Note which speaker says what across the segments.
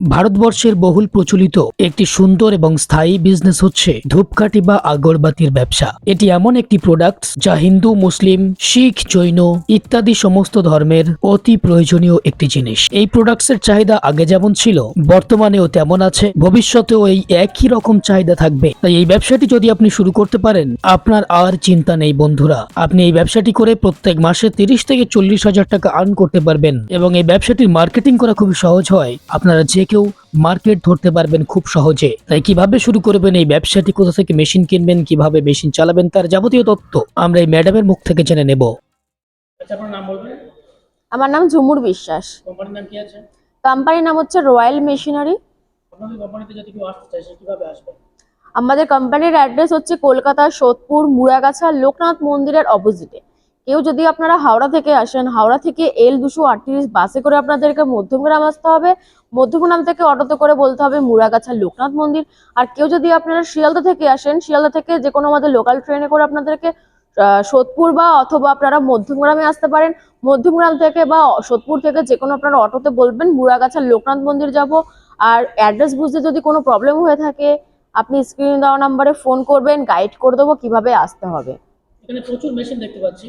Speaker 1: ভারতবর্ষের বহুল প্রচলিত একটি সুন্দর এবং স্থায়ী বিজনেস হচ্ছে ধূপকাঠি বা আগরবাতির ব্যবসা। এটি এমন একটি প্রোডাক্ট যা হিন্দু, মুসলিম, শিখ, জৈন ইত্যাদি সমস্ত ধর্মের অতি প্রয়োজনীয় একটি জিনিস। এই প্রোডাক্টসের চাহিদা আগে যেমন ছিল, বর্তমানেও তেমন আছে, ভবিষ্যতেও এই একই রকম চাহিদা থাকবে। তাই এই ব্যবসাটি যদি আপনি শুরু করতে পারেন, আপনার আর চিন্তা নেই বন্ধুরা। আপনি এই ব্যবসাটি করে প্রত্যেক মাসে 30 থেকে 40 হাজার টাকা আর্ন করতে পারবেন এবং এই ব্যবসাটির মার্কেটিং করা খুবই সহজ হয়। আপনারা যে কেউ মার্কেট ধরতে পারবেন খুব সহজে। তাই কিভাবে শুরু করবেন এই ব্যবসাটি, কোথা থেকে মেশিন কিনবেন, কিভাবে মেশিন চালাবেন, তার যাবতীয় তথ্য আমরা এই ম্যাডামের মুখ থেকে জেনে নেব।
Speaker 2: আচ্ছা, আপনার নাম বলবেন?
Speaker 3: আমার নাম ঝুমুর বিশ্বাস।
Speaker 2: কোম্পানির নাম কি আছে?
Speaker 3: কোম্পানির নাম হচ্ছে রয়্যাল মেশিনারি।
Speaker 2: আপনাদের কোম্পানিতে যদি কেউ আসতে চায় সে কিভাবে আসবে?
Speaker 3: আমাদের কোম্পানির অ্যাড্রেস হচ্ছে কলকাতা সোদপুর মুড়াগাছা লোকনাথ মন্দিরের অপোজিটে। কেউ যদি আপনারা হাওড়া থেকে আসেন, হাওড়া থেকে L238 বাসে করে আপনাদেরকে মধ্যমগ্রাম আসতে হবে। মধ্যমগ্রাম থেকে অটোতে করে বলতে হবে মুড়াগাছা লোকনাথ মন্দির। আর কেউ যদি আপনারা শিয়ালদা থেকে আসেন, শিয়ালদা থেকে যে কোনো আমাদের লোকাল ট্রেনে করে আপনাদেরকে সোদপুর বা অথবা আপনারা মধ্যমগ্রামে আসতে পারেন। মধ্যমগ্রাম থেকে বা সোদপুর থেকে যে কোনো আপনারা অটোতে বলবেন মুড়াগাছা লোকনাথ মন্দির যাব। আর অ্যাড্রেস বুঝতে যদি কোনো প্রবলেম হয়ে থাকে, আপনি স্ক্রিনে দেওয়া নাম্বারে ফোন করবেন, গাইড করে দেবো কিভাবে আসতে হবে।
Speaker 2: এখানে প্রচুর মেশিন দেখতে পাচ্ছি।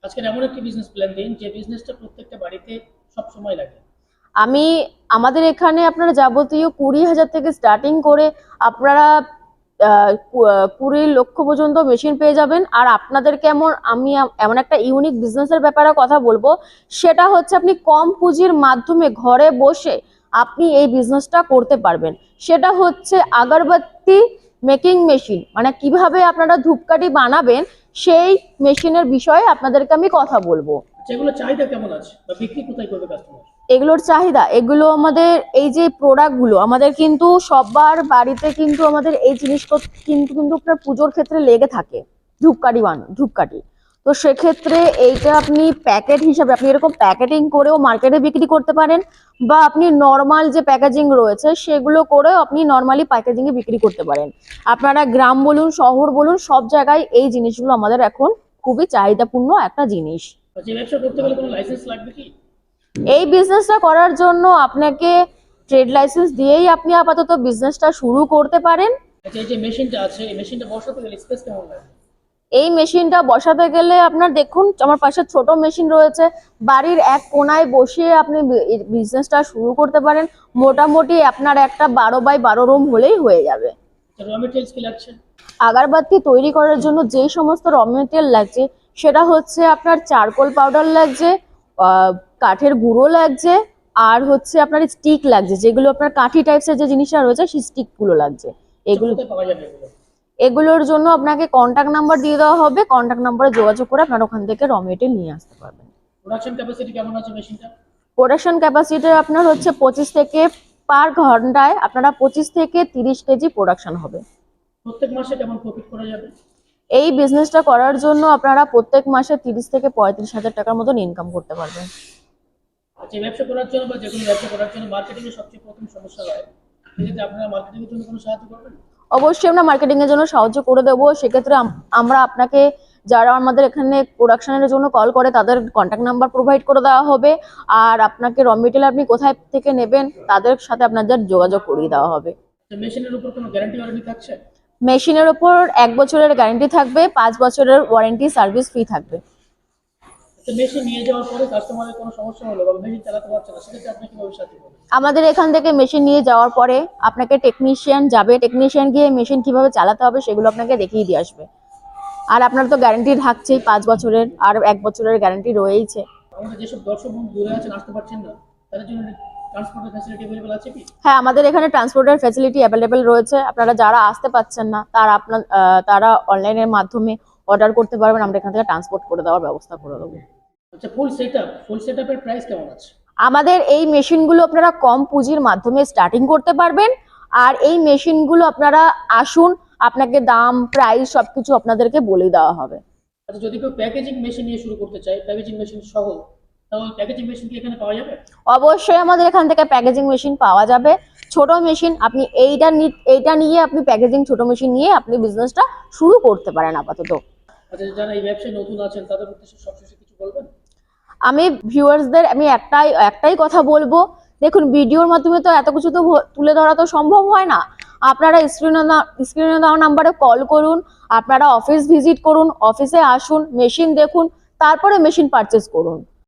Speaker 2: আজকের এমন একটি বিজনেস প্ল্যান দিন যে বিজনেসটা প্রত্যেকটা বাড়িতে সব সময় লাগে।
Speaker 3: আমাদের এখানে আপনারা যাবতীয় 20,000 থেকে স্টার্টিং করে আপনারা 20 লক্ষ পর্যন্ত মেশিন পেয়ে যাবেন। আর আপনাদেরকে এমন একটা ইউনিক বিজনেসের ব্যাপারে কথা বলবো, সেটা হচ্ছে আপনি কম পুঁজির মাধ্যমে ঘরে বসে আপনি এই বিজনেসটা করতে পারবেন। সেটা হচ্ছে আগরবাতি মেকিং মেশিন, মানে কিভাবে আপনারা ধূপকাঠি বানাবেন সেই মেশিনের বিষয়ে আপনাদেরকে আমি কথা বলবো।
Speaker 2: যেগুলো চাহিদা কেমন আছে বা বিক্রি কোথায় করবে কাস্টমার?
Speaker 3: এগুলোর চাহিদা, এগুলো আমাদের এই যে প্রোডাক্টগুলো আমাদের কিন্তু সবার বাড়িতে কিন্তু আমাদের এই জিনিসপত্র কিন্তু আপনার পুজোর ক্ষেত্রে লেগে থাকে। ধূপকাঠি তো সেক্ষেত্রে এইটা আপনি প্যাকেট হিসাবে আপনি এরকম প্যাকেটিং করেও মার্কেটে বিক্রি করতে পারেন, বা আপনি নর্মাল যে প্যাকেজিং রয়েছে সেগুলো করেও আপনি নর্মালি প্যাকেজিং এ বিক্রি করতে পারেন। আপনারা গ্রাম বলুন, শহর বলুন, সব জায়গায় এই জিনিসগুলো আমাদের এখন খুবই চাহিদাপূর্ণ একটা জিনিস।
Speaker 2: যে ব্যবসা করতে গেলে কোনো লাইসেন্স লাগবে কি?
Speaker 3: এই বিজনেসটা করার জন্য আপনাকে ট্রেড লাইসেন্স দিয়েই আপনি আপাতত বিজনেসটা শুরু করতে পারেন।
Speaker 2: আচ্ছা, এই যে মেশিনটা আছে, এই মেশিনটা বসাতে গেলে স্পেস কেমন লাগে?
Speaker 3: এই মেশিনটা বসাতে গেলে আপনার দেখুন আমার পাশে ছোট মেশিন রয়েছে, বাড়ির এক কোনায় বসিয়ে আপনি বিজনেসটা শুরু করতে পারেন। মোটামুটি আপনার একটা 12x12 রুম হলেই হয়ে যাবে।
Speaker 2: র মেটেরিয়ালস কি লাগছে?
Speaker 3: আগরবাতি তৈরি করার জন্য যে সমস্ত র মেটেরিয়াল লাগছে সেটা হচ্ছে আপনার চারকোল পাউডার লাগছে, কাঠের গুঁড়ো লাগছে, আর হচ্ছে আপনার স্টিক লাগছে, যেগুলো আপনার কাঠি টাইপসের যে জিনিসটা রয়েছে সেই স্টিকগুলো লাগছে। এগুলো
Speaker 2: কোথায় পাওয়া যাবে এগুলো?
Speaker 3: এগুলোর জন্য আপনাকে কন্ট্যাক্ট নাম্বার দিয়ে দেওয়া হবে। কন্ট্যাক্ট নাম্বারে যোগাযোগ করে আপনার ওখান থেকে র মেটেরিয়াল নিয়ে আসতে পারবেন।
Speaker 2: প্রোডাকশন ক্যাপাসিটি কেমন আছে মেশিনটা?
Speaker 3: প্রোডাকশন ক্যাপাসিটি আপনার হচ্ছে 25 থেকে পার ঘন্টায় আপনারা 25 থেকে 30 কেজি প্রোডাকশন হবে।
Speaker 2: প্রত্যেক মাসে কেমন প্রফিট করা যাবে?
Speaker 3: এই বিজনেসটা করার জন্য আপনারা প্রত্যেক মাসে 30 থেকে 35 হাজার টাকার মতন ইনকাম করতে পারবেন।
Speaker 2: আচ্ছা, এই ব্যবসা করার জন্য বা যে কোনো ব্যবসা করার জন্য মার্কেটিং এর সবচেয়ে প্রথম সমস্যা হয়, সেক্ষেত্রে আপনারা মার্কেটিং এর জন্য কোনো সাহায্য করবেন?
Speaker 3: অবশ্যই আমরা মার্কেটিং এর জন্য সাহায্য করে দেবো। সেক্ষেত্রে আমরা আপনাকে, যারা আমাদের এখানে প্রোডাকশনের জন্য কল করে, তাদের কন্ট্যাক্ট নাম্বার প্রোভাইড করে দেওয়া হবে। আর আপনাকে র মেটেরিয়াল আপনি কোথায় থেকে নেবেন তাদের সাথে আপনাদের যোগাযোগ করিয়ে দেওয়া হবে।
Speaker 2: মেশিনের উপর কোনো গ্যারান্টি ওয়ারেন্টি থাকছে?
Speaker 3: মেশিনের ওপর 1 বছরের গ্যারান্টি থাকবে, 5 বছরের ওয়ারেন্টি সার্ভিস ফ্রি থাকবে।
Speaker 2: মেশিন নিয়ে যাওয়ার পরে কাস্টমারের কোনো সমস্যা হলো বা মেশিন চালাতে পারছে না, সেক্ষেত্রে আপনি কিভাবে সাহায্য করবেন?
Speaker 3: আমাদের এখান থেকে মেশিন নিয়ে যাওয়ার পরে আপনাকে টেকনিশিয়ান যাবে, টেকনিশিয়ান গিয়ে মেশিন কিভাবে চালাতে হবে সেগুলো আপনাকে দেখিয়ে দিয়ে আসবে। আর আপনার তো গ্যারান্টি থাকছেই 5 বছরের, আর 1 বছরের গ্যারান্টি রয়েইছে।
Speaker 2: আমাদের যেসব দর্শক বন্ধু দূরে আছেন, আসতে পারছেন না, তাদের জন্য ট্রান্সপোর্টের ফ্যাসিলিটি अवेलेबल আছে কি?
Speaker 3: হ্যাঁ, আমাদের এখানে ট্রান্সপোর্টের ফ্যাসিলিটি অ্যাভেলেবেল রয়েছে। আপনারা যারা আসতে পাচ্ছেন না তারা অনলাইনের মাধ্যমে অর্ডার করতে পারবেন, আমরা এখান থেকে ট্রান্সপোর্ট করে দেওয়ার ব্যবস্থা করে দেবো।
Speaker 2: আচ্ছা, ফুল সেটআপের প্রাইস কেমন আছে?
Speaker 3: আমাদের এই মেশিনগুলো আপনারা কম পুঁজির মাধ্যমে স্টার্টিং করতে পারবেন। আর এই মেশিনগুলো আপনারা আসুন, আপনাকে দাম, প্রাইস সবকিছু আপনাদেরকে বলে দেওয়া হবে।
Speaker 2: আচ্ছা, যদি কেউ প্যাকেজিং মেশিন নিয়ে শুরু করতে চায়, প্যাকেজিং মেশিন সহ, তাহলে প্যাকেজিং মেশিন কি এখানে পাওয়া যাবে?
Speaker 3: অবশ্যই আমাদের এখান থেকে প্যাকেজিং মেশিন পাওয়া যাবে। ছোট মেশিন আপনি এইটা নিয়ে আপনি প্যাকেজিং ছোট মেশিন নিয়ে আপনি বিজনেসটা শুরু করতে পারেন আপাতত।
Speaker 2: আচ্ছা, যারা এই ব্যবসায় নতুন আছেন তাদের উদ্দেশ্যে সবশেষে কিছু বলবেন?
Speaker 3: আমি ভিউয়ার্সদের একটাই কথা বলবো দেখুন ভিডিওর মাধ্যমে তো এত কিছু তো তুলে ধরা তো সম্ভব হয় না। আপনারা স্ক্রিনে দেওয়া নাম্বারে কল করুন, আপনারা অফিস ভিজিট করুন, অফিসে আসুন, মেশিন দেখুন, তারপরে মেশিন পারচেস করুন।